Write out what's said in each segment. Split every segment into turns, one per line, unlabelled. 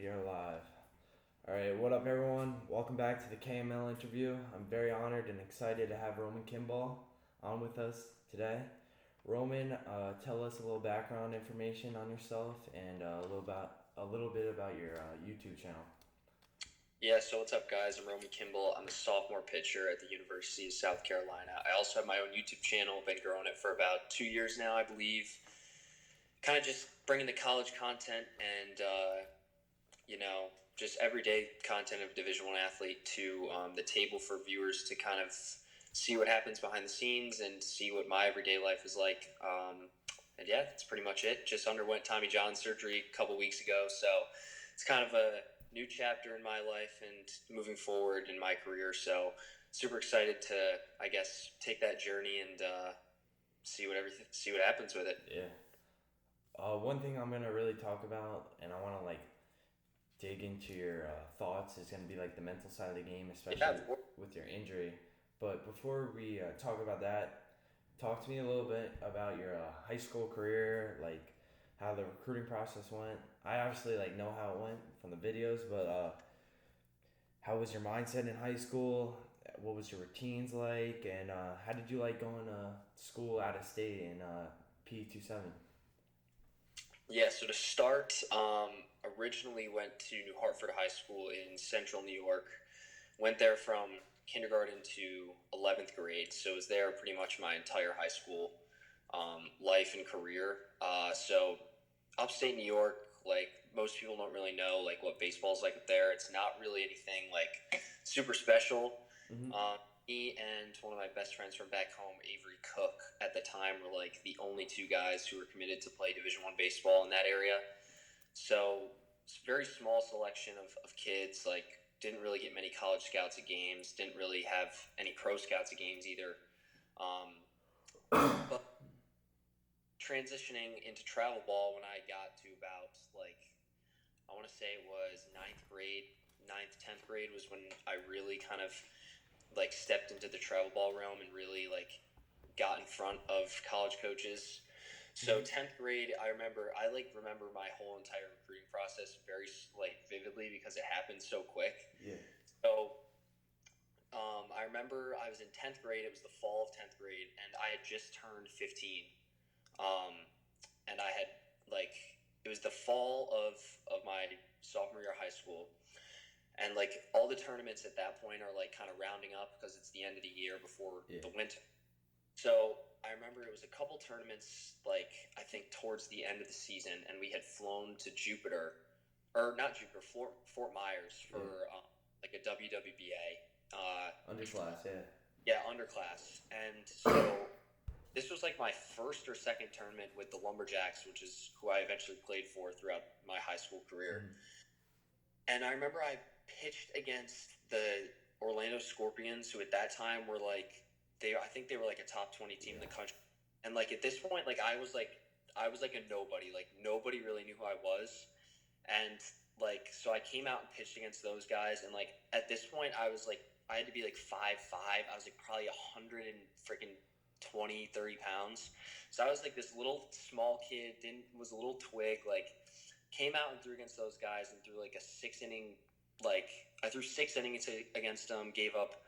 We are live. All right, what up, everyone? Welcome back to the KML Interview. I'm very honored and excited to have Roman Kimball on with us today. Roman, tell us a little background information on yourself and a little bit about your YouTube channel.
Yeah, so what's up, guys? I'm Roman Kimball. I'm a sophomore pitcher at the University of South Carolina. I also have my own YouTube channel. Been growing it for about 2 years now, I believe. Kind of just bringing the college content and, just everyday content of a Division I athlete to the table for viewers to kind of see what happens behind the scenes and see what my everyday life is like. And yeah, that's pretty much it. Just underwent Tommy John surgery a couple weeks ago, so it's kind of a new chapter in my life and moving forward in my career. So super excited to, I guess, take that journey and see what happens with it.
Yeah. One thing I'm gonna really talk about, and I want to dig into your thoughts, is gonna be the mental side of the game, especially with your injury. But before we talk about that, talk to me a little bit about your high school career, how the recruiting process went. I obviously know how it went from the videos, but how was your mindset in high school? What was your routines like, and how did you like going to school out of state in P27?
Yeah, so to start, originally went to New Hartford High School in Central New York. Went there from kindergarten to 11th grade, so was there pretty much my entire high school life and career. So upstate New York, most people don't really know what baseball's like up there. It's not really anything super special.
Mm-hmm.
Me and one of my best friends from back home, Avery Cook, at the time were the only two guys who were committed to play Division I baseball in that area. So it's a very small selection of kids. Didn't really get many college scouts at games. Didn't really have any pro scouts at games either. But transitioning into travel ball when I got to about I want to say it was 10th grade was when I really kind of stepped into the travel ball realm and really got in front of college coaches. So 10th grade, I remember my whole entire recruiting process very vividly because it happened so quick.
Yeah.
So I remember I was in 10th grade. It was the fall of 10th grade, and I had just turned 15. And I had it was the fall of my sophomore year of high school. And all the tournaments at that point are kind of rounding up because it's the end of the year before the winter. So I remember it was a couple tournaments I think towards the end of the season, and we had flown to Fort Myers for a WWBA.
Underclass, yeah.
Yeah, underclass. And so this was my first or second tournament with the Lumberjacks, which is who I eventually played for throughout my high school career. Mm-hmm. And I remember I pitched against the Orlando Scorpions, who at that time were I think they were a top 20 team in the country. And at this point, I was a nobody. Nobody really knew who I was. And so I came out and pitched against those guys. And at this point, I was I had to be 5'5". I was probably 100 and freaking 20, 30 pounds. So I was this little small kid, was a little twig, came out and threw against those guys and threw a 6-inning, I threw 6 innings against them, gave up,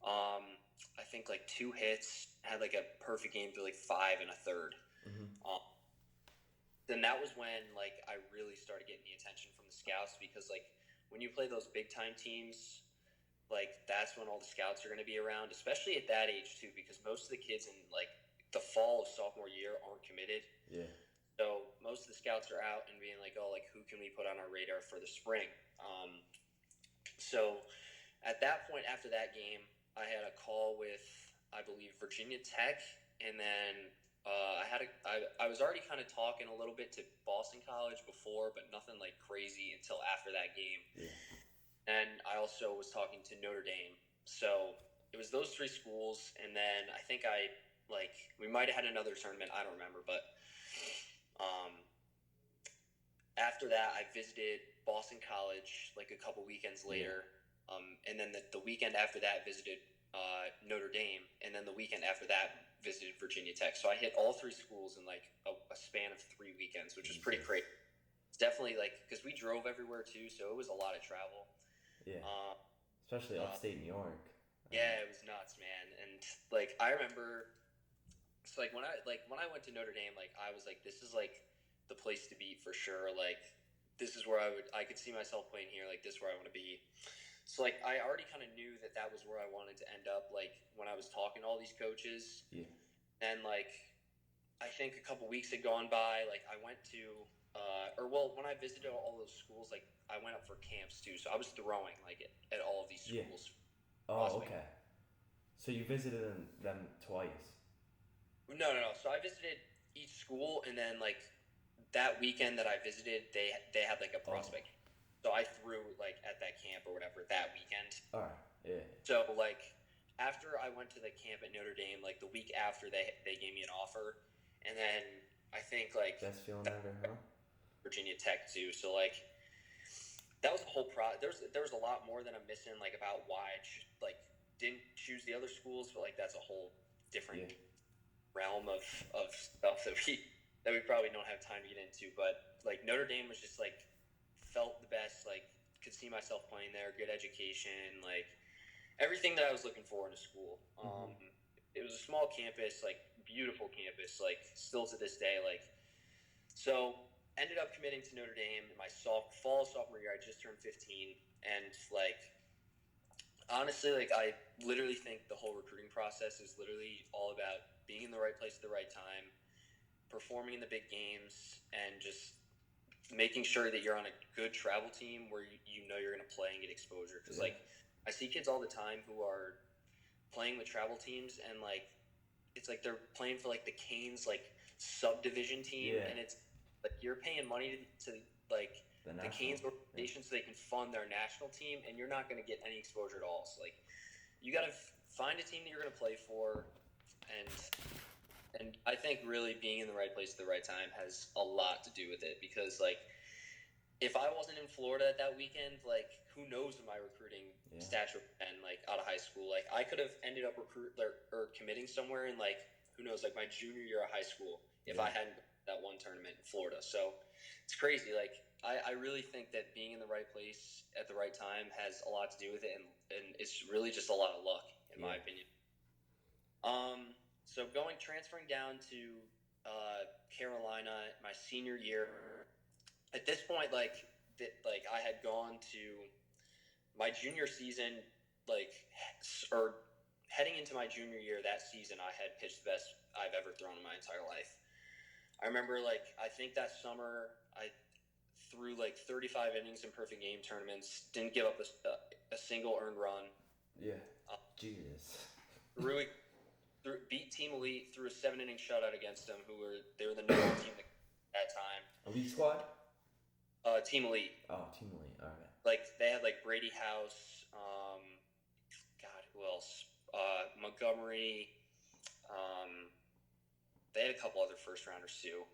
I think 2 hits, had a perfect game through 5 1/3. Mm-hmm. Then that was when I really started getting the attention from the scouts because when you play those big time teams, that's when all the scouts are going to be around, especially at that age too, because most of the kids in the fall of sophomore year aren't committed.
Yeah.
So most of the scouts are out and being who can we put on our radar for the spring? So at that point, after that game, I had a call with, I believe, Virginia Tech, and then I was already kind of talking a little bit to Boston College before, but nothing crazy until after that game.
Yeah.
And I also was talking to Notre Dame. So it was those 3 schools, and then I think we might have had another tournament, I don't remember, but after that I visited Boston College a couple weekends later. And then the weekend after that visited Notre Dame, and then the weekend after that visited Virginia Tech. So I hit all 3 schools in a span of 3 weekends, which is pretty crazy. definitely like because we drove everywhere too, so it was a lot of travel.
Yeah. Especially upstate New York.
Yeah, it was nuts, man. And like I remember, so like when I went to Notre Dame, like I was like, this is like the place to be for sure. Like this is where I could see myself playing here. Like this is where I want to be. So like I already kind of knew that that was where I wanted to end up. Like when I was talking to all these coaches,
Yeah.
And like I think a couple weeks had gone by. Like I went to, when I visited all those schools, like I went up for camps too. So I was throwing like at all of these schools.
Yeah. Oh, okay. So you visited them twice.
No. So I visited each school, and then like that weekend that I visited, they had like a prospect. So I threw like at that camp or whatever that weekend.
All right. Yeah.
So like after I went to the camp at Notre Dame, like the week after they gave me an offer, and then I think like
best feeling ever, huh?
Virginia Tech too. So like that was a whole there was a lot more that I'm missing like about why I didn't choose the other schools, but like that's a whole different realm of stuff that we probably don't have time to get into. But like Notre Dame was just like felt the best, like could see myself playing there, good education, like everything that I was looking for in a school. It was a small campus, like beautiful campus, like still to this day, like so ended up committing to Notre Dame in my fall sophomore year. I just turned 15, and like honestly, like I literally think the whole recruiting process is literally all about being in the right place at the right time, performing in the big games, and just making sure that you're on a good travel team where you know you're going to play and get exposure. Because like I see kids all the time who are playing with travel teams, and like it's like they're playing for like the Canes like subdivision team, and it's like you're paying money to like the Canes organization so they can fund their national team, and you're not going to get any exposure at all. So like you got to find a team that you're going to play for, and I think really being in the right place at the right time has a lot to do with it. Because like if I wasn't in Florida at that weekend, like who knows what my recruiting stats would have been like out of high school. Like I could have ended up committing somewhere in like who knows, like my junior year of high school if I hadn't that one tournament in Florida. So it's crazy. Like I really think that being in the right place at the right time has a lot to do with it, and it's really just a lot of luck in my opinion. So transferring down to Carolina my senior year. At this point, like I had gone to my junior season, or heading into my junior year that season, I had pitched the best I've ever thrown in my entire life. I remember, I think that summer I threw 35 innings in perfect game tournaments, didn't give up a single earned run.
Yeah. Jesus.
Really beat Team Elite, threw a 7-inning shutout against them, they were the number one team at that time.
Elite squad?
Team Elite.
Oh, Team Elite. All right.
They had Brady House. God, who else? Montgomery. They had a couple other first rounders too.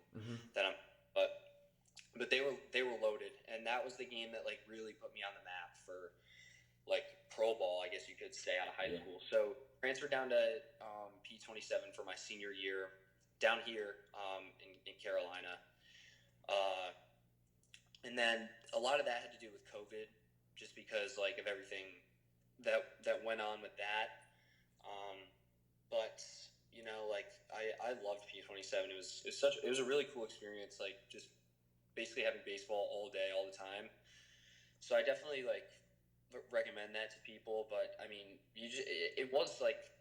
But they were loaded, and that was the game that really put me on the map for pro ball, I guess you could say, out of high school. So transferred down to P27 for my senior year down here in Carolina. And then a lot of that had to do with COVID, just because of everything that went on with that. But I loved P27. It was a really cool experience. Just basically having baseball all day, all the time. So I definitely recommend that to people. But I mean, it was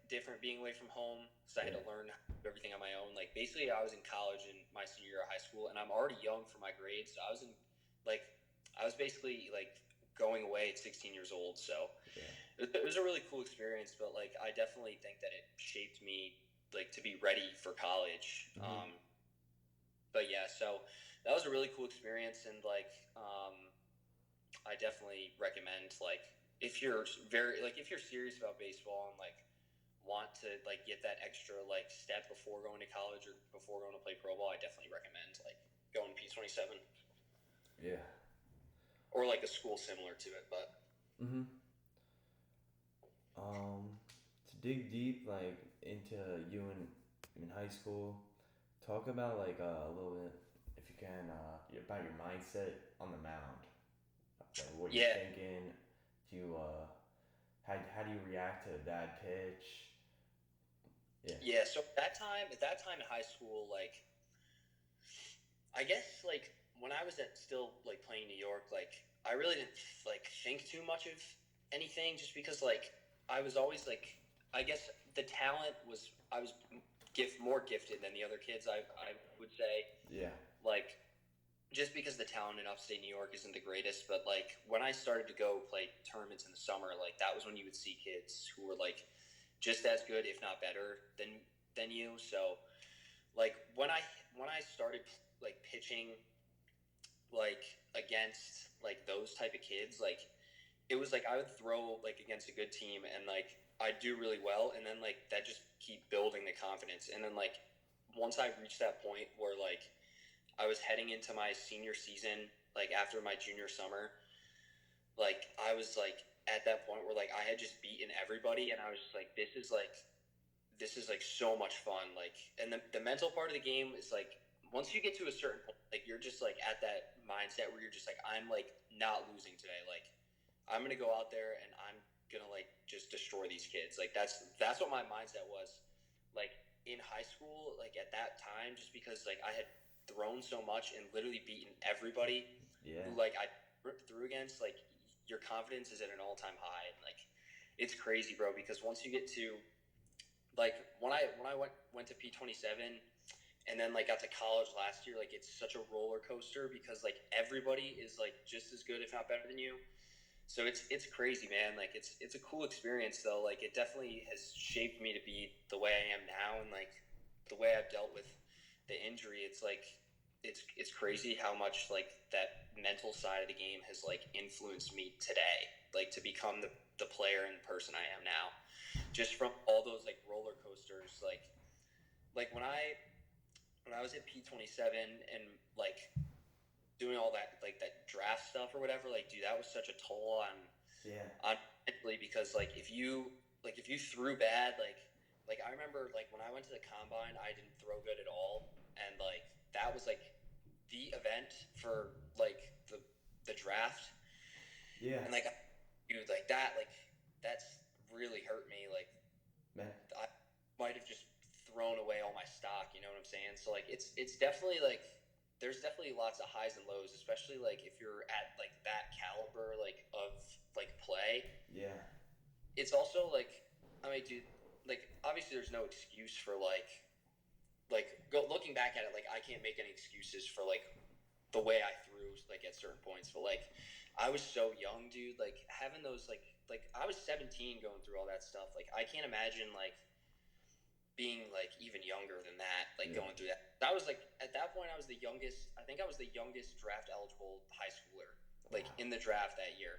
different being away from home, because I had to learn everything on my own. Basically, I was in college in my senior year of high school, and I'm already young for my grades. So I was basically going away at 16 years old. So it was a really cool experience. But I definitely think that it shaped me to be ready for college. But yeah, so that was a really cool experience, and I definitely recommend if you're serious about baseball and want to get that extra step before going to college or before going to play pro ball, I definitely recommend going to P27.
Yeah.
Or a school similar to it, but.
To dig deep into you in high school, talk about a little bit, if if you can, about your mindset on the mound. Like what you're
Yeah.
thinking. Do you how do you react to a bad pitch? Yeah.
Yeah. So at that time in high school, like I guess like when I was still like playing New York, like I really didn't like think too much of anything, just because like I was always like, I guess the talent was, I was more gifted than the other kids. I would say,
Yeah.
like, just because the talent in upstate New York isn't the greatest, but like when I started to go play tournaments in the summer, like that was when you would see kids who were like just as good, if not better than you. So like when I started like pitching like against like those type of kids, like it was like I would throw like against a good team and like I'd do really well, and then like that just keep building the confidence, and then like once I reached that point where like I was heading into my senior season, like after my junior summer, like I was like at that point where like I had just beaten everybody, and I was just like, this is like so much fun. Like, and the mental part of the game is like once you get to a certain point, like you're just like at that mindset where you're just like, I'm like not losing today. Like I'm gonna go out there and I'm gonna like just destroy these kids. Like that's what my mindset was. Like in high school, like at that time, just because like I had thrown so much and literally beaten everybody
Yeah.
who like I threw against, like your confidence is at an all-time high, and like it's crazy, bro, because once you get to like when I went to P27 and then like got to college last year, like it's such a roller coaster because like everybody is like just as good if not better than you. So it's crazy, man. Like it's a cool experience though. Like it definitely has shaped me to be the way I am now, and like the way I've dealt with the injury. It's like it's crazy how much like that mental side of the game has like influenced me today, like to become the player and person I am now, just from all those like roller coasters. Like when I was at P27 and like doing all that like that draft stuff or whatever, like dude, that was such a toll on mentally, because like if you threw bad, like I remember like when I went to the combine, I didn't throw good at all, and like that was like the event for like the draft.
Yeah.
And like dude, like that's really hurt me. Like
Man.
I might have just thrown away all my stock, you know what I'm saying? So like it's definitely like there's definitely lots of highs and lows, especially like if you're at like that caliber like of like play.
Yeah.
It's also like, I mean, dude, like obviously there's no excuse for like looking back at it, like I can't make any excuses for like the way I threw like at certain points, but like I was so young, dude, like having those like I was 17 going through all that stuff. Like I can't imagine like being like even younger than that, like going through that. I was like at that point I was the youngest. I think I was the youngest draft eligible high schooler, like in the draft that year.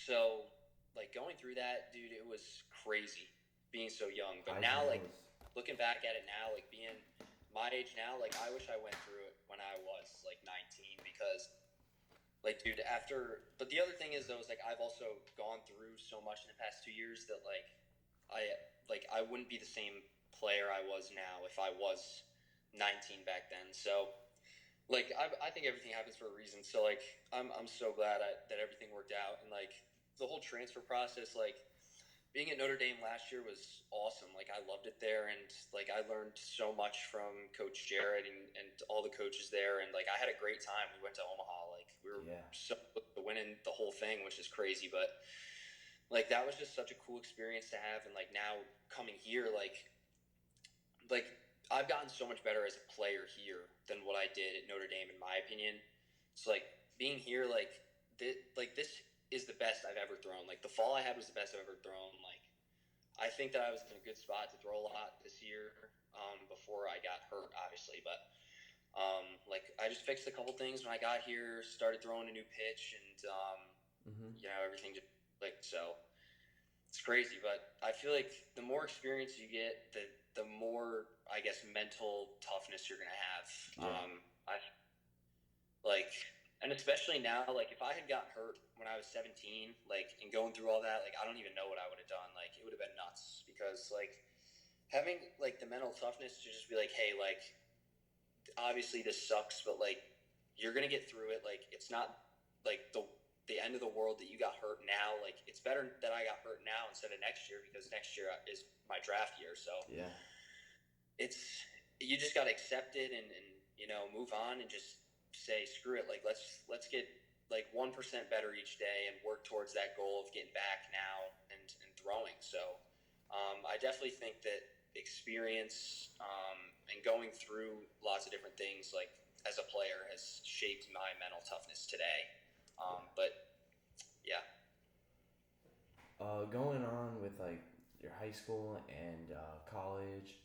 So like going through that, dude, it was crazy being so young. But now, like looking back at it now, like being my age now, like I wish I went through it when I was like 19, because like dude, but the other thing is though, is like I've also gone through so much in the past 2 years that I wouldn't be the same player I was now if I was 19 back then. So like I think everything happens for a reason. So like I'm so glad that everything worked out, and like the whole transfer process, like being at Notre Dame last year was awesome. Like I loved it there, and like I learned so much from Coach Jared and all the coaches there, and like I had a great time. We went to Omaha, like we were so close to winning the whole thing, which is crazy, but like that was just such a cool experience to have. And like now coming here, like I've gotten so much better as a player here than what I did at Notre Dame, in my opinion. So like being here, like this is the best I've ever thrown. Like the fall I had was the best I've ever thrown. Like I think that I was in a good spot to throw a lot this year, before I got hurt, obviously. But like I just fixed a couple things when I got here, started throwing a new pitch, and you know, everything just clicked. So it's crazy, but I feel like the more experience you get, the more, I guess, mental toughness you're gonna have. I like, and especially now, like if I had gotten hurt when I was 17, like and going through all that, like I don't even know what I would have done. Like it would have been nuts, because like having like the mental toughness to just be like, hey, like obviously this sucks, but like you're gonna get through it. Like it's not like the end of the world that you got hurt now. Like it's better that I got hurt now instead of next year, because next year is my draft year. So
yeah,
it's, you just got to accept it and move on and just say screw it. Like let's get like 1% better each day and work towards that goal of getting back now and throwing. So I definitely think that experience and going through lots of different things like as a player has shaped my mental toughness today. But yeah.
Going on with like your high school and college,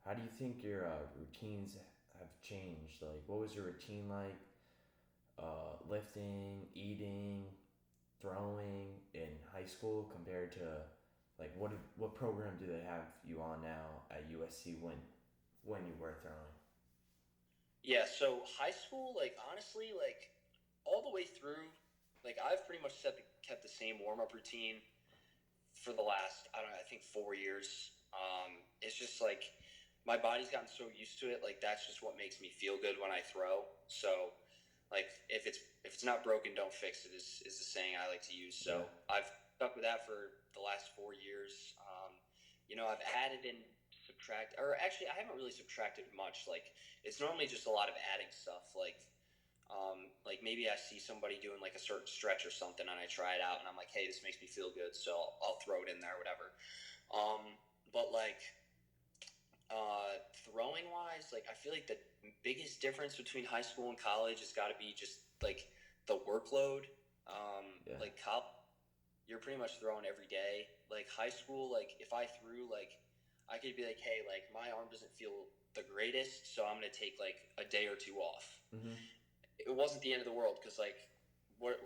how do you think your routines have changed? Like, what was your routine like? Lifting, eating, throwing in high school compared to like what program do they have you on now at USC when you were throwing?
Yeah, so high school, like honestly, like all the way through, like I've pretty much kept the same warm up routine for the last, I don't know, I think 4 years. It's just like my body's gotten so used to it. Like that's just what makes me feel good when I throw. So like if it's not broken, don't fix it is the saying I like to use. So yeah. I've stuck with that for the last 4 years. I've added in or actually I haven't really subtracted much. Like it's normally just a lot of adding stuff. Like maybe I see somebody doing like a certain stretch or something and I try it out and I'm like, hey, this makes me feel good, so I'll throw it in there, whatever. But like throwing wise, like I feel like the biggest difference between high school and college has got to be just like the workload. Like college, you're pretty much throwing every day. Like high school, like if I threw, like I could be like, hey, like my arm doesn't feel the greatest, so I'm gonna take like a day or two off. Mm-hmm. It wasn't the end of the world because like what,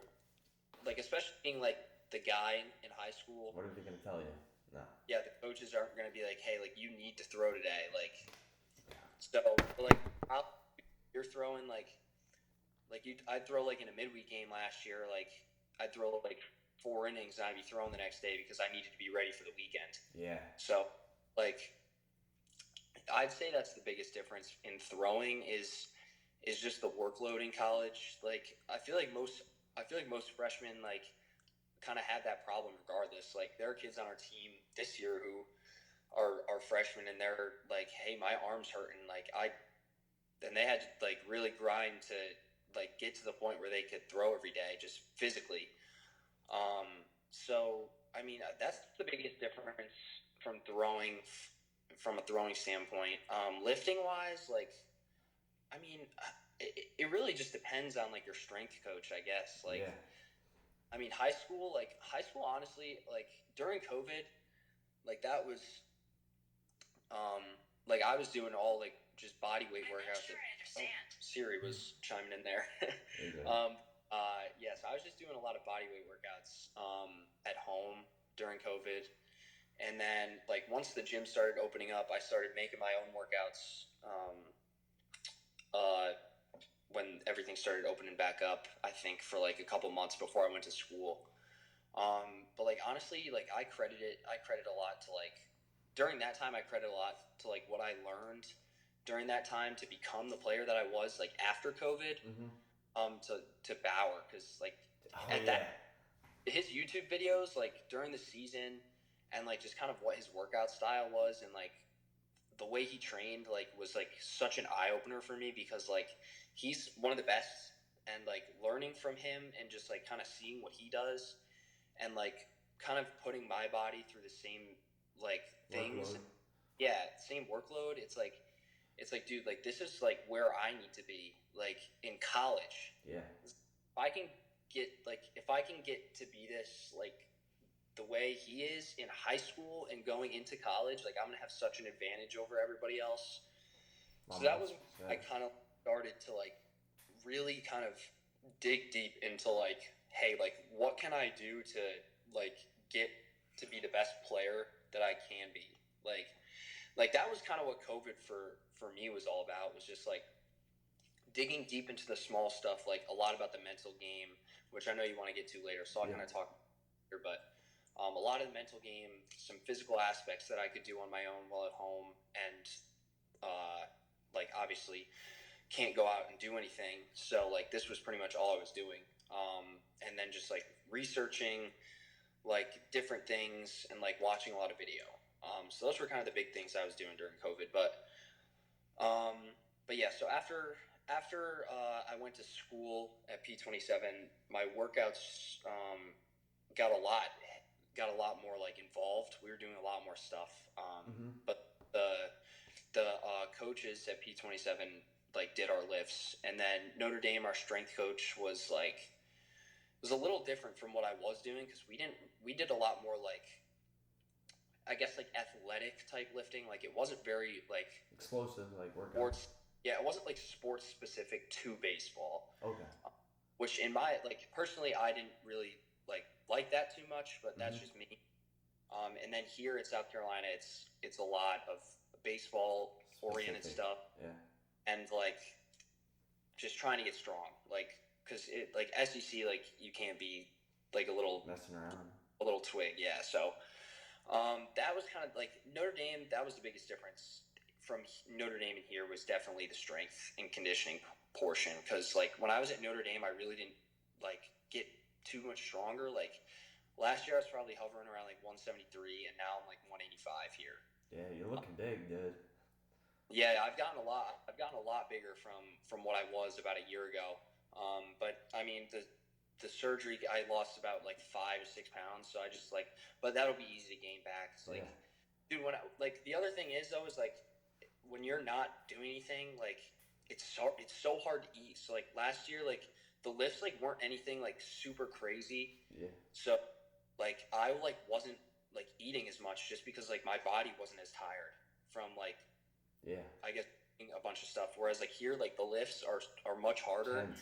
like especially being like the guy in high school.
What are they gonna tell you? No.
Yeah, the coaches aren't gonna be like, hey, like you need to throw today, like. So like you're throwing like I'd throw like in a midweek game last year, like I'd throw like 4 innings and I'd be throwing the next day because I needed to be ready for the weekend.
Yeah.
So like I'd say that's the biggest difference in throwing is just the workload in college. Like I feel like most freshmen like kind of have that problem regardless. Like there are kids on our team this year who are freshmen and they're like, hey, my arm's hurting. And they had to like really grind to like get to the point where they could throw every day just physically. So I mean that's the biggest difference from throwing from a throwing standpoint. Lifting wise, like I mean it really just depends on like your strength coach, I guess. Like yeah. I mean high school honestly, like during COVID, like that was like I was doing all like just body weight workouts. Siri was chiming in there. So I was just doing a lot of body weight workouts at home during COVID. And then like once the gym started opening up, I started making my own workouts when everything started opening back up, I think for like a couple months before I went to school. But like honestly, like I credit a lot to like during that time, I credit a lot to like what I learned during that time to become the player that I was like after COVID. Mm-hmm. To Bauer, because like his YouTube videos like during the season and like just kind of what his workout style was and like the way he trained like was like such an eye opener for me because like he's one of the best and like learning from him and just like kind of seeing what he does and like kind of putting my body through the same like things. Workload. Yeah, same workload. It's like, dude, like this is like where I need to be, like in college.
Yeah.
If I can get to be this, like the way he is in high school and going into college, like I'm gonna have such an advantage over everybody else. So that was I kind of started to like really kind of dig deep into like, hey, like what can I do to like get to be the best player that I can be? Like that was kind of what COVID for me was all about, was just like digging deep into the small stuff, like a lot about the mental game, which I know you want to get to later, so I'll kind of talk here, but a lot of the mental game, some physical aspects that I could do on my own while at home, and like obviously can't go out and do anything. So like this was pretty much all I was doing. And then just like researching like different things and like watching a lot of video. So those were kind of the big things I was doing during COVID. But yeah, so after I went to school at P27, my workouts got a lot more like involved. We were doing a lot more stuff. But the coaches at P27 like did our lifts, and then Notre Dame, our strength coach was a little different from what I was doing because we did a lot more like, I guess, like athletic type lifting. Like it wasn't very like
explosive, like workout.
Sports, yeah, it wasn't like sports specific to baseball.
Okay.
Which in my like personally, I didn't really like that too much, but that's just me. And then here at South Carolina, it's a lot of baseball oriented stuff.
Yeah.
And like just trying to get strong, like because it like SEC, like you can't be like a little
messing around,
a little twig, yeah. So that was kind of like Notre Dame. That was the biggest difference from Notre Dame and here was definitely the strength and conditioning portion. Because like when I was at Notre Dame, I really didn't like get too much stronger. Like last year, I was probably hovering around like 173, and now I'm like 185 here.
Yeah, you're looking big, dude.
Yeah, I've gotten a lot bigger from what I was about a year ago. But I mean the surgery, I lost about like 5 or 6 pounds. So I just like, but that'll be easy to gain back. It's like, dude, when like the other thing is though is like when you're not doing anything, like it's so hard to eat. So like last year, like the lifts like weren't anything like super crazy.
Yeah.
So like I like wasn't like eating as much just because like my body wasn't as tired from like,
yeah,
I guess a bunch of stuff. Whereas like here, like the lifts are much harder.
Tense.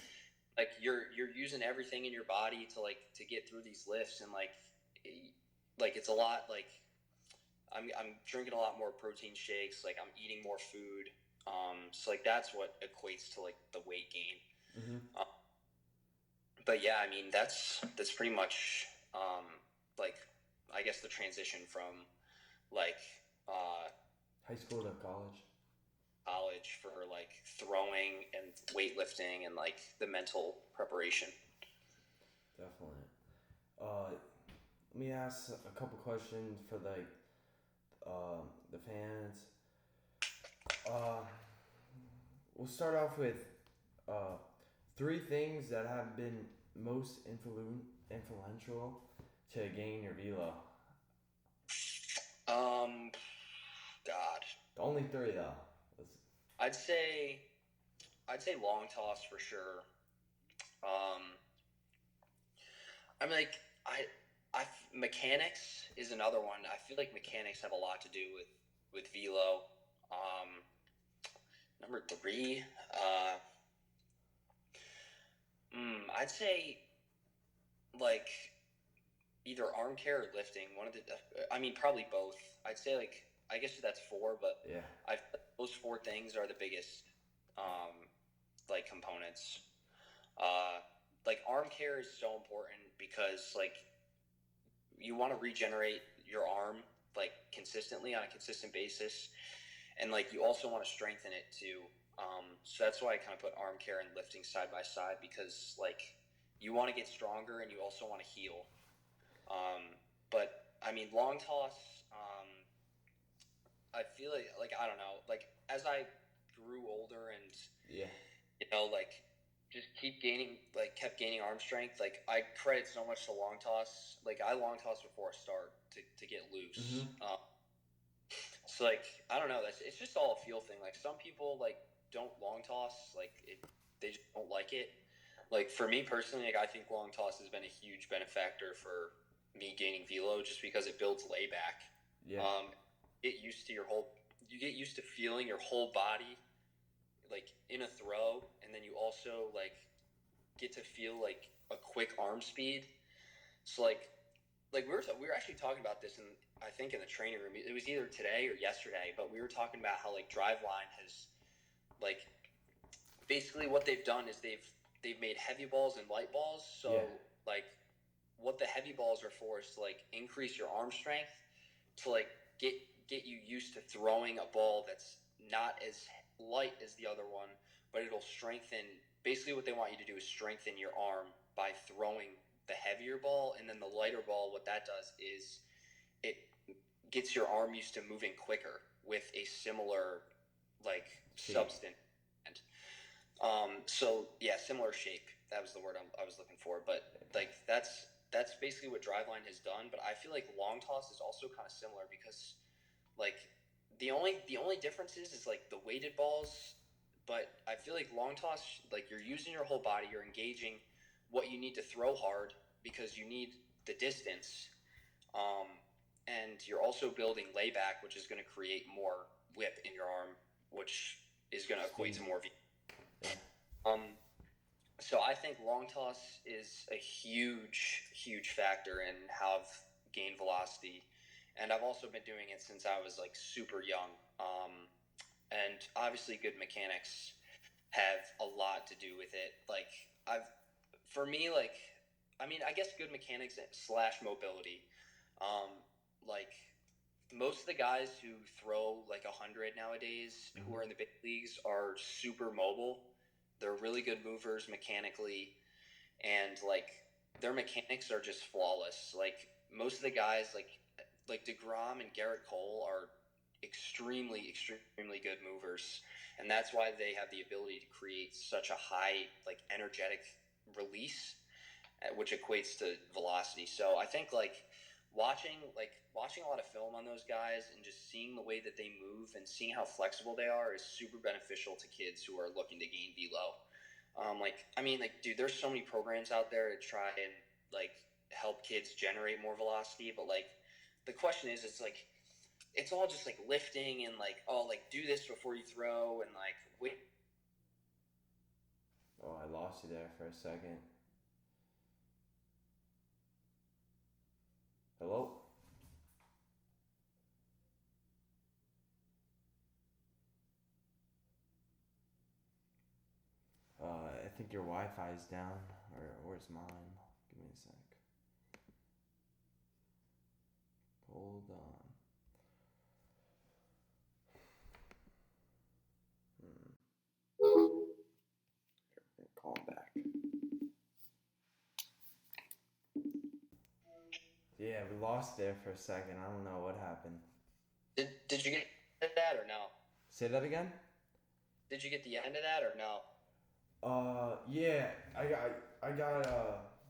Like you're using everything in your body to get through these lifts, and like it's a lot. Like I'm drinking a lot more protein shakes. Like I'm eating more food. So like that's what equates to like the weight gain. But yeah, I mean that's pretty much like I guess the transition from like
high school to college
for like throwing and weightlifting and like the mental preparation.
Definitely. Let me ask a couple questions for like the fans. We'll start off with 3 things that have been most influential to gain your velo.
God.
Only 3 though.
I'd say long toss for sure. I'm like mechanics is another one. I feel like mechanics have a lot to do with velo. Number 3, I'd say like either arm care or lifting. One of the, I mean probably both. I'd say like I guess that's 4, but
yeah,
those 4 things are the biggest like components. Like arm care is so important because like you want to regenerate your arm like consistently on a consistent basis, and like you also want to strengthen it too. So that's why I kind of put arm care and lifting side by side, because like you want to get stronger and you also want to heal. But I mean long toss, I feel like I don't know, like as I grew older and you know like just kept gaining arm strength, like I credit so much to long toss. Like I long toss before I start to get loose. So like I don't know, it's just all a feel thing. Like some people like don't long toss, like they just don't like it. Like for me personally, like I think long toss has been a huge benefactor for me gaining velo, just because it builds layback. You get used to feeling your whole body like in a throw, and then you also like get to feel like a quick arm speed. So like we were actually talking about this I think in the training room. It was either today or yesterday, but we were talking about how like Driveline has like basically what they've done is they've made heavy balls and light balls. So like what the heavy balls are for is to like increase your arm strength, to like get you used to throwing a ball that's not as light as the other one, but it'll strengthen. Basically, what they want you to do is strengthen your arm by throwing the heavier ball, and then the lighter ball. What that does is it gets your arm used to moving quicker with a similar like substance. And so yeah, similar shape. That was the word I was looking for. But like that's basically what Driveline has done. But I feel like long toss is also kind of similar because like the only difference is like the weighted balls. But I feel like long toss, like you're using your whole body, you're engaging what you need to throw hard because you need the distance. And you're also building layback, which is going to create more whip in your arm, which is going to equate to more V. So I think long toss is a huge factor in how I've gained velocity. And I've also been doing it since I was like super young. And obviously good mechanics have a lot to do with it. Like for me, like, I mean, I guess good mechanics / mobility. Like most of the guys who throw like 100 nowadays who are in the big leagues are super mobile. They're really good movers mechanically, and like their mechanics are just flawless. Like most of the guys like DeGrom and Garrett Cole are extremely good movers, and that's why they have the ability to create such a high like energetic release, which equates to velocity. So I think like watching a lot of film on those guys and just seeing the way that they move and seeing how flexible they are is super beneficial to kids who are looking to gain velo. Dude, there's so many programs out there to try and like help kids generate more velocity, but like the question is, it's all just like lifting and like, oh, like do this before you throw and like wait.
Oh, I lost you there for a second. Hello? I think your Wi-Fi is down, or where's mine? Give me a sec. Hold on. Call back. Yeah, we lost there for a second. I don't know what happened.
Did you get that or no?
Say that again?
Did you get the end of that or no?
Yeah, I got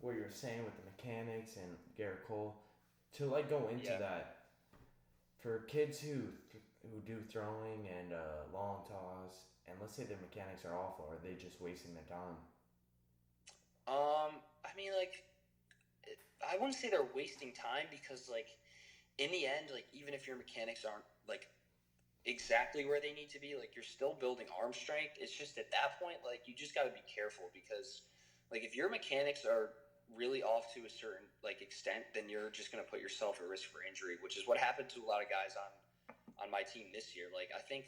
what you're saying with the mechanics and Garrett Cole. To like go into that, for kids who do throwing and long toss, and let's say their mechanics are awful, are they just wasting their time?
I mean, like, I wouldn't say they're wasting time because, like, in the end, like, even if your mechanics aren't like exactly where they need to be, like, you're still building arm strength. It's just at that point, like, you just got to be careful because, like, if your mechanics are really off to a certain like extent, then you're just going to put yourself at risk for injury, which is what happened to a lot of guys on my team this year. Like I think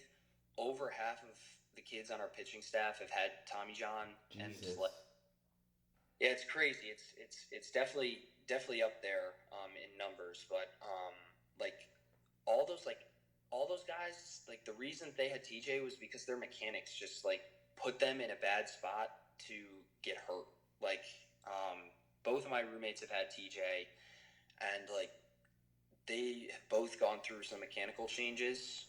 over half of the kids on our pitching staff have had Tommy John.
Jesus.
And like, yeah, it's crazy. It's definitely up there in numbers, but like all those guys, like the reason they had TJ was because their mechanics just like put them in a bad spot to get hurt. Like both of my roommates have had TJ, and like they have both gone through some mechanical changes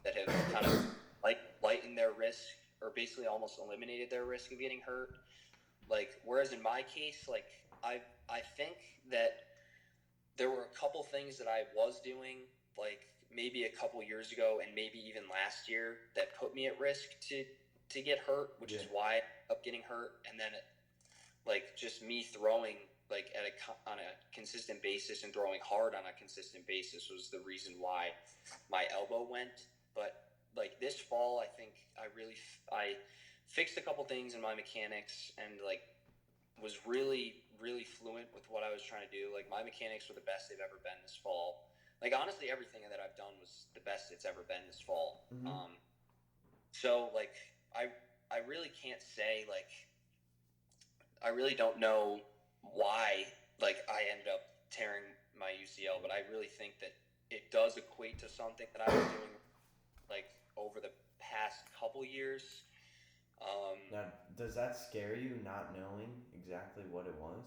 that have kind of like lightened their risk or basically almost eliminated their risk of getting hurt. Like whereas in my case, like I think that there were a couple things that I was doing like maybe a couple years ago and maybe even last year that put me at risk to get hurt, which is why I ended up getting hurt. And then like just me throwing like on a consistent basis and throwing hard on a consistent basis was the reason why my elbow went. But like this fall, I think I fixed a couple things in my mechanics and like was really fluent with what I was trying to do. Like my mechanics were the best they've ever been this fall. Like honestly, everything that I've done was the best it's ever been this fall.
Mm-hmm.
So like I really can't say like I really don't know why like I ended up tearing my UCL, but I really think that it does equate to something that I've been doing like over the past couple years.
Now, does that scare you not knowing exactly what it was?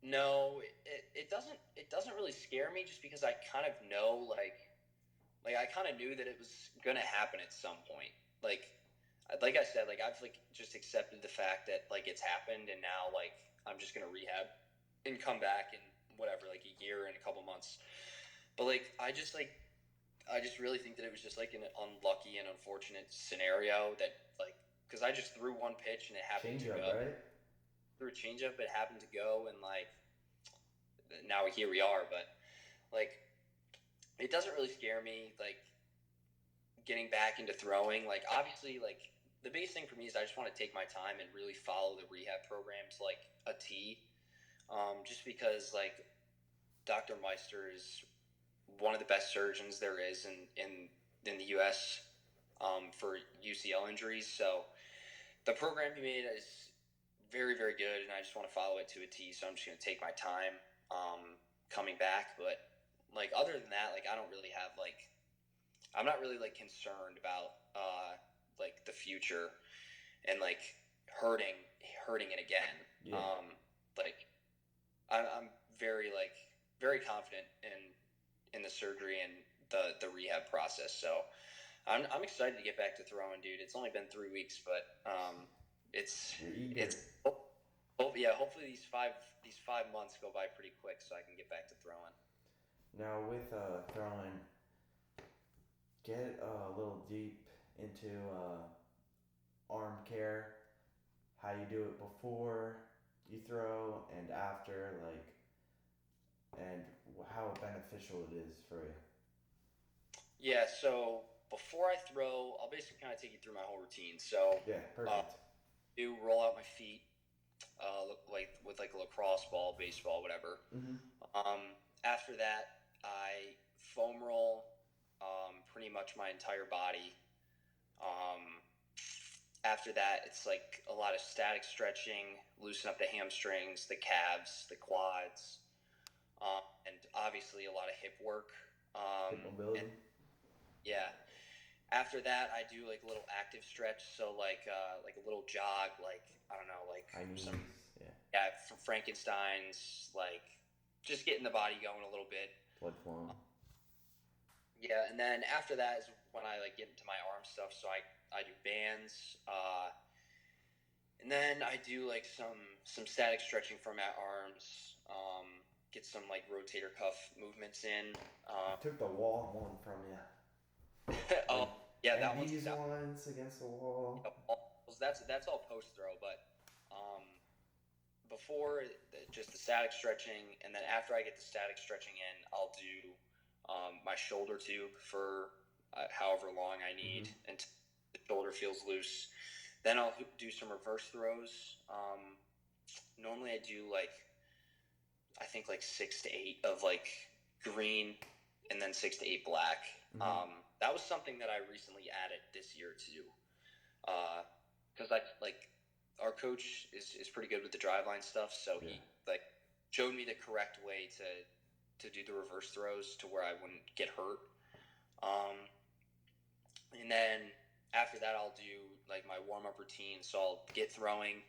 No, it doesn't really scare me just because I kind of know like I kind of knew that it was gonna happen at some point. Like I said, like I've like just accepted the fact that like it's happened, and now like I'm just gonna rehab and come back in whatever, like a year and a couple months. But I just really think that it was just like an unlucky and unfortunate scenario that like because I just threw one pitch and it happened to
Change up,
go.
right?
Threw a changeup, it happened to go, and like now here we are. But like it doesn't really scare me. Like getting back into throwing, like obviously like the biggest thing for me is I just want to take my time and really follow the rehab programs like a T. Just because like Dr. Meister is one of the best surgeons there is in the U.S. For UCL injuries. So the program he made is very, very good, and I just want to follow it to a T. So I'm just going to take my time coming back. But like other than that, like I don't really have like I'm not really like concerned about like the future and like hurting it again.
Yeah.
Like I'm very like very confident in the surgery and the rehab process. So I'm excited to get back to throwing, dude. It's only been 3 weeks, but
You're eager.
Yeah. Hopefully these five months go by pretty quick, so I can get back to throwing.
Now with throwing, get a little deep into arm care, how you do it before you throw and after, like, and how beneficial it is for you.
Yeah, so before I throw, I'll basically kind of take you through my whole routine. So
Yeah, perfect.
do roll out my feet, like with like a lacrosse ball, baseball, whatever.
Mm-hmm.
After that, I foam roll pretty much my entire body. After that, it's like a lot of static stretching, loosen up the hamstrings, the calves, the quads, and obviously a lot of hip work.
Hip mobility.
Yeah. After that, I do like a little active stretch, so like a little jog, like I don't know, like some Frankenstein's, like just getting the body going a little bit.
Blood flowing.
Yeah, and then after that is when I like get into my arm stuff. So I do bands, and then I do like some static stretching for my arms. Get some like rotator cuff movements in.
I took the wall one from you.
Oh yeah,
and
that one's
these ones against the wall.
That's all post throw, but before just the static stretching, and then after I get the static stretching in, I'll do my shoulder tube for however long I need until the shoulder feels loose. Then I'll do some reverse throws. Normally I do I think 6 to 8 of like green, and then 6 to 8 black. That was something that I recently added this year too, because our coach is pretty good with the driveline stuff, so he showed me the correct way to do the reverse throws to where I wouldn't get hurt. And then after that, I'll do like my warm up routine. So I'll get throwing,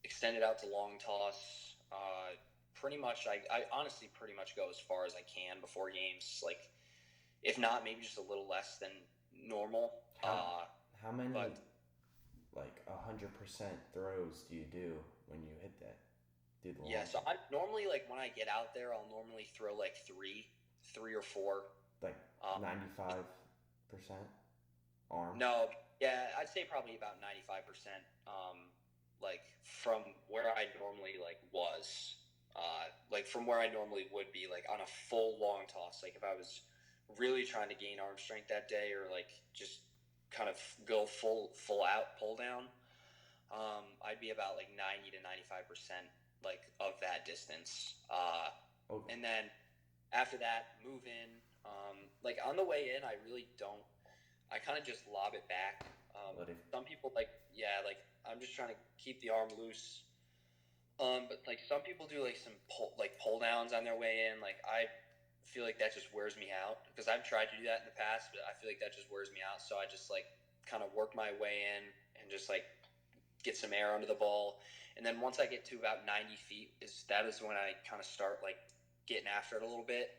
extend it out to long toss. Pretty much, I honestly pretty much go as far as I can before games. Like, if not, maybe just a little less than normal.
How many, 100% throws do you do when you hit that?
So I normally, when I get out there, I'll normally throw three or four.
95% arm?
No, yeah, I'd say probably about 95%. From where I normally was. From where I normally would be, on a full long toss. If I was really trying to gain arm strength that day, or just kind of go full out pull down, I'd be about 90 to 95% of that distance.
Okay.
And then after that, move in. On the way in, I really don't. I kind of just lob it back. Some people I'm just trying to keep the arm loose. But some people do some pull downs on their way in. I feel that just wears me out, because I've tried to do that in the past, but I feel that just wears me out. So I just kind of work my way in and just like get some air under the ball. And then once I get to about 90 feet, that is when I kind of start like getting after it a little bit.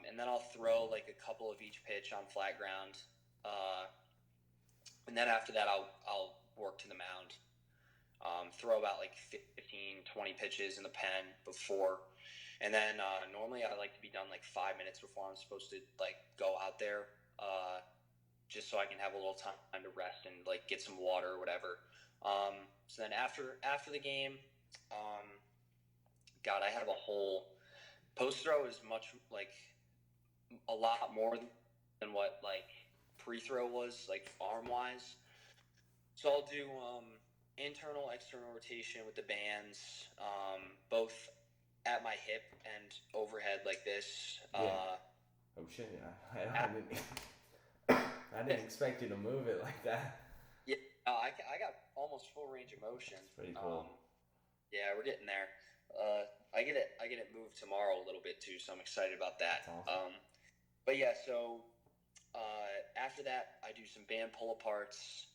And then I'll throw like a couple of each pitch on flat ground. And then after that, I'll work to the mound. Throw about like 15, 20 pitches in the pen before. And then normally I like to be done like 5 minutes before I'm supposed to like go out there, just so I can have a little time to rest and like get some water or whatever. So then after the game, God, I have a whole post throw is much like a lot more than what like pre-throw was like arm wise. So I'll do internal, external rotation with the bands, both at my hip and overhead like this.
Oh shit! I didn't expect you to move it like that.
Yeah, I got almost full range of motion.
That's pretty cool.
Yeah, we're getting there. I get it moved tomorrow a little bit too, so I'm excited about that.
That's awesome.
But yeah, so after that, I do some band pull aparts.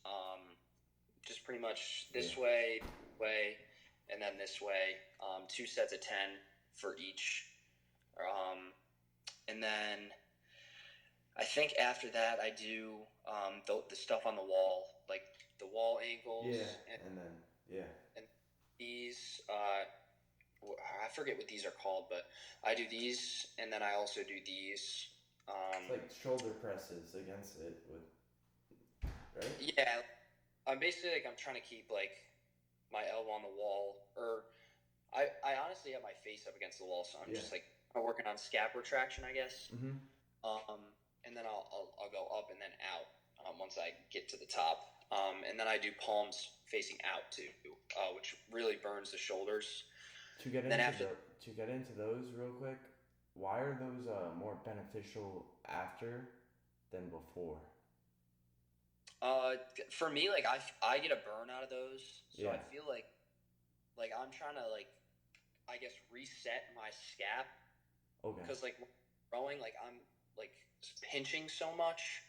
Just pretty much this way, and then this way. 2 sets of 10 for each. And then I think after that I do the stuff on the wall, like the wall angles.
Yeah, and
these, I forget what these are called, but I do these, and then I also do these.
It's like shoulder presses against it with, right?
Yeah, I'm basically like I'm trying to keep like my elbow on the wall, or I honestly have my face up against the wall, so I'm just like working on scap retraction, I guess.
Mm-hmm.
And then I'll go up and then out once I get to the top. And then I do palms facing out too, which really burns the shoulders.
To get into those real quick, why are those more beneficial after than before?
For me, like I get a burn out of those, so I feel like I'm trying to like I guess reset my scap.
Okay.
Because like throwing, like I'm like pinching so much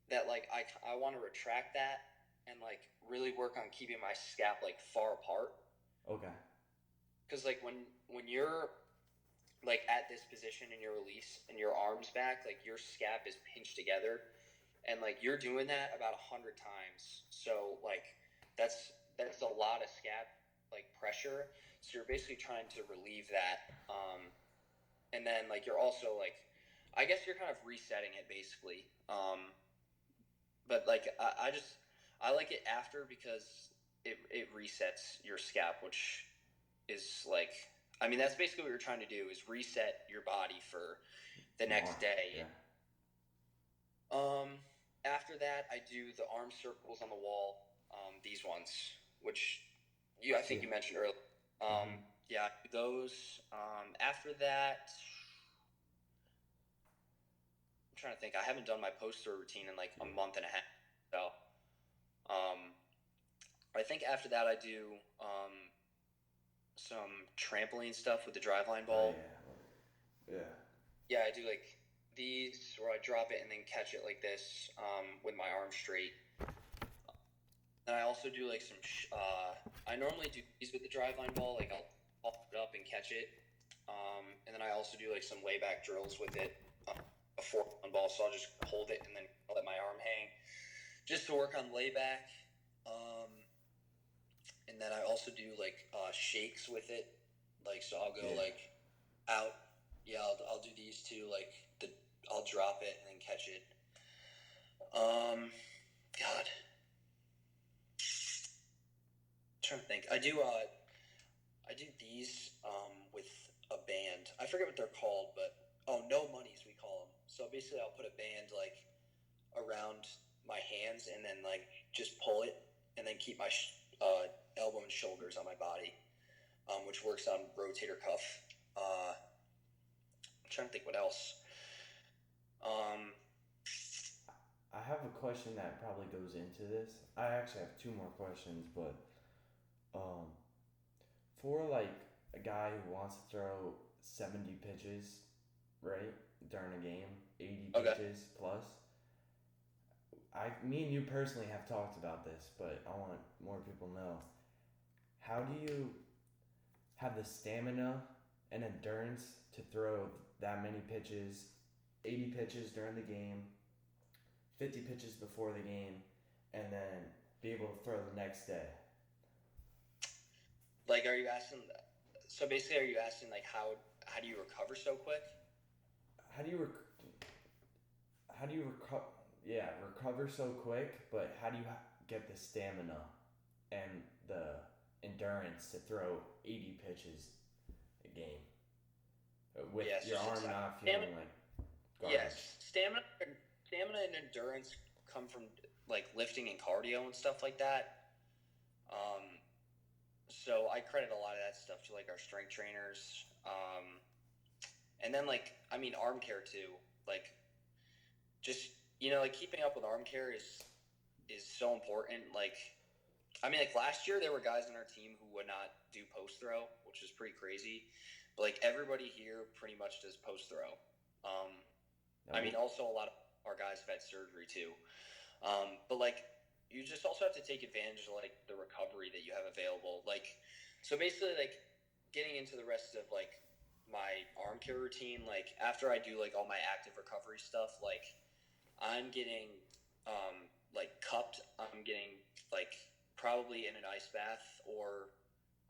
that like I want to retract that and like really work on keeping my scap like far apart.
Okay.
Because like when you're like at this position in your release and your arms back, like your scap is pinched together, and like you're doing that about 100 times. So like that's a lot of scap like pressure. So you're basically trying to relieve that. And then like you're also like, I guess you're kind of resetting it basically. But like I like it after because it resets your scap, which is like, I mean, that's basically what you're trying to do is reset your body for the next day.
Yeah.
After that, I do the arm circles on the wall, these ones, which I think you mentioned earlier. Yeah, those. After that, I'm trying to think. I haven't done my poster routine in like a month and a half. So, I think after that I do some trampoline stuff with the driveline ball. Yeah, I do like these where I drop it and then catch it like this with my arm straight. And I also do like some. I normally do these with the driveline ball. Like I'll pop it up and catch it, and then I also do like some layback drills with it before one ball. So I'll just hold it and then let my arm hang, just to work on layback. And then I also do like shakes with it. Like so, I'll go like out. Yeah, I'll do these two. Like I'll drop it and then catch it. God. I'm trying to think. I do these with a band. I forget what they're called, but no monies we call them. So basically, I'll put a band like around my hands and then like just pull it and then keep my elbow and shoulders on my body, which works on rotator cuff. I'm trying to think what else.
I have a question that probably goes into this. I actually have 2 more questions, but for like a guy who wants to throw 70 pitches, right, during a game, 80 pitches plus, me and you personally have talked about this, but I want more people to know. How do you have the stamina and endurance to throw that many pitches, 80 pitches during the game, 50 pitches before the game, and then be able to throw the next day?
Like, are you asking? So basically, are you asking like how do you recover so quick?
How do you recover? Yeah, recover so quick, but how do you get the stamina and the endurance to throw 80 pitches a game with your arm not feeling like garbage?
Yes, stamina and endurance come from like lifting and cardio and stuff like that. So I credit a lot of that stuff to like our strength trainers, and then like arm care too. Like just like keeping up with arm care is so important. Like last year there were guys on our team who would not do post throw, which is pretty crazy. But like everybody here pretty much does post throw. Also a lot of our guys have had surgery too. But like you just also have to take advantage of like the recovery that you have available. Like so basically like getting into the rest of like my arm care routine, like after I do like all my active recovery stuff, like I'm getting like cupped. I'm getting like probably in an ice bath, or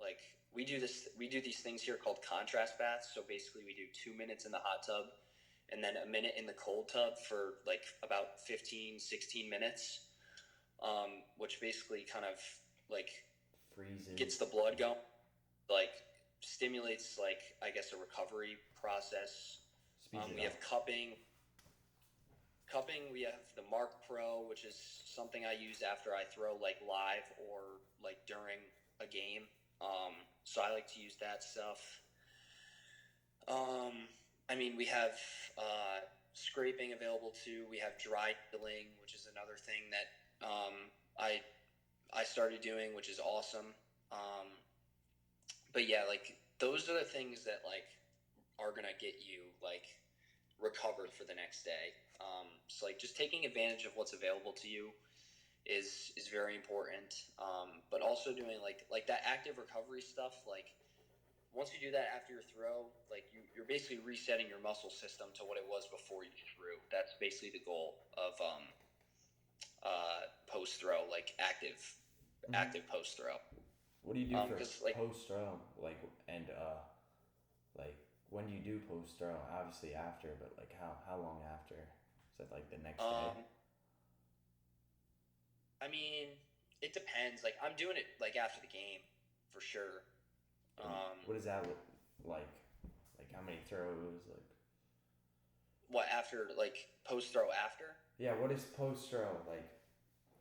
like we do these things here called contrast baths. So basically we do 2 minutes in the hot tub and then a minute in the cold tub for like about 15, 16 minutes, which basically kind of like
freezes,
gets the blood going, like stimulates like I guess a recovery process. We have cupping. We have the Mark Pro, which is something I use after I throw like live or like during a game. So I like to use that stuff. We have scraping available too. We have dry needling, which is another thing that I started doing, which is awesome. But yeah, like those are the things that like are gonna get you like recovered for the next day. So like just taking advantage of what's available to you is very important. But also doing like that active recovery stuff. Like once you do that after your throw, like you're basically resetting your muscle system to what it was before you threw. That's basically the goal of post throw, like active post throw.
What do you do for post throw? Like like when you do post throw, obviously after, but like how long after? Is that like the next day?
It depends. Like I'm doing it like after the game for sure.
What does that look like? Like how many throws? Like
what after? Like post throw after?
Yeah. What is post throw like?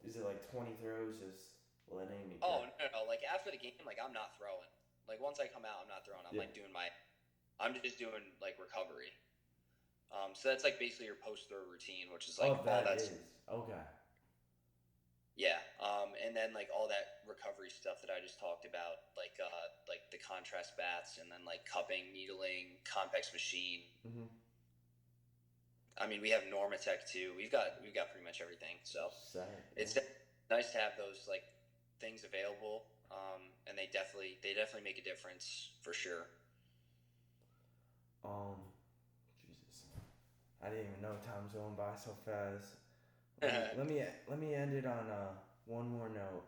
Is it like 20 throws just letting me?
Oh no! Like after the game, like I'm not throwing. Like once I come out, I'm not throwing. I'm like doing I'm just doing like recovery. So that's like basically your post throw routine, which is like all that.
Okay.
Yeah, and then like all that recovery stuff that I just talked about, like the contrast baths, and then like cupping, needling, Compex machine.
Mm-hmm.
We have Normatec too. We've got pretty much everything. So it's nice to have those like things available, and they definitely make a difference for sure.
Jesus, I didn't even know time's going by so fast. Let me end it on one more note.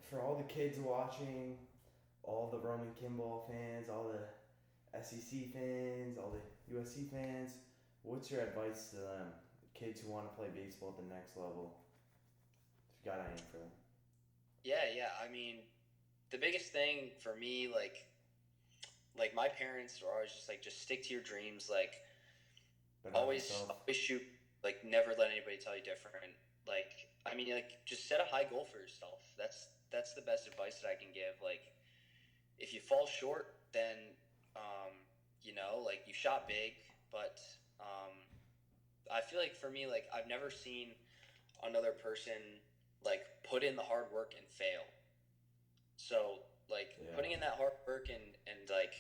For all the kids watching, all the Roman Kimball fans, all the SEC fans, all the USC fans, what's your advice to them? Kids who want to play baseball at the next level. If you got anything for them.
Yeah. The biggest thing for me, like my parents were always just like, just stick to your dreams, like always shoot. Like never let anybody tell you different. Like just set a high goal for yourself. That's the best advice that I can give. Like if you fall short, then like you shot big, but I feel like for me, like I've never seen another person like put in the hard work and fail. So like putting in that hard work and like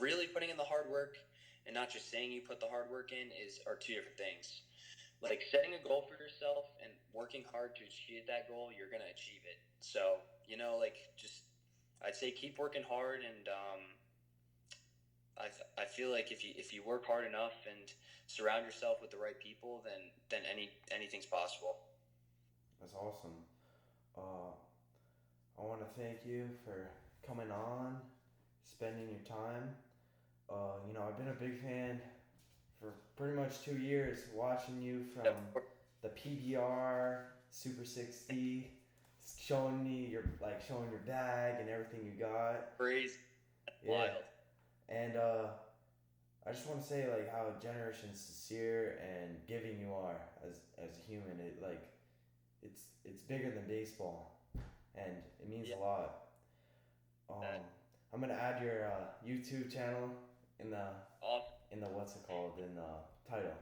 really putting in the hard work and not just saying you put the hard work in are two different things. like setting a goal for yourself and working hard to achieve that goal, you're gonna achieve it. So like just I'd say keep working hard, and I feel like if you work hard enough and surround yourself with the right people, then anything's possible.
That's awesome. Uh, I want to thank you for coming on, spending your time. I've been a big fan for pretty much 2 years, watching you from the PBR Super 60, showing your bag and everything you got.
Crazy.
Yeah.
Wild.
And I just want to say like how generous and sincere and giving you are as a human. It's bigger than baseball, and it means a lot. I'm gonna add your YouTube channel in the
Awesome.
in the what's it called in the title.